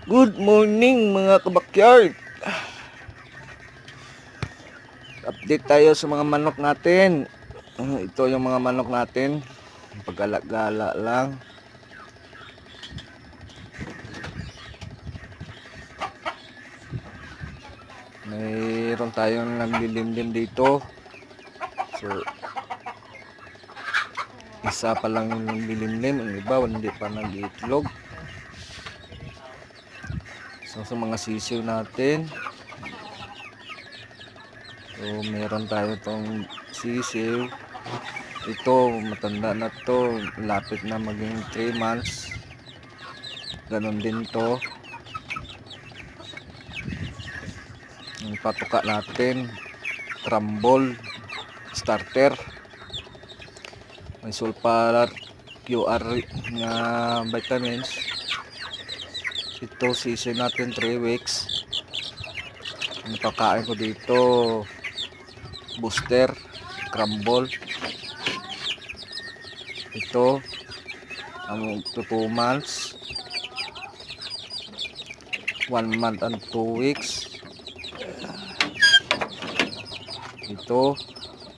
Good morning mga kabakyard. Update tayo sa mga manok natin. Ito yung mga manok natin. Pag-gala-gala lang. Mayroon tayong naglilimlim dito. So, isa pa lang yung naglilimlim. Ang iba hindi pa nag-iitlog. So, sa mga sisiw natin. So, meron tayo itong sisiw. Ito, matanda na to. Lapit na maging 3 months. Ganon din to. Yung patuka natin. Crumble. Starter. May sulfur QR na vitamins. Ito, sisiw natin 3 weeks. Ang pagkain ko dito, booster, crumble. Ito, ang 2 months, 1 month and 2 weeks. Ito,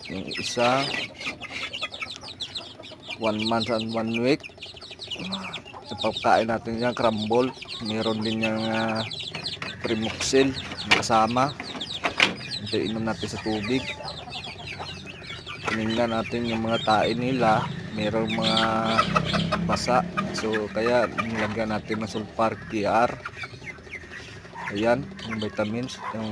yung isa, 1 month and 1 week. Pagkain natin yan, crumble. Meron din yung Primoxil kasama. Ito, inom natin sa tubig. Tinignan natin yung mga tae nila, mayroong mga basa, so kaya nilagyan natin ng sulfur QR. Ayan yung vitamins, yung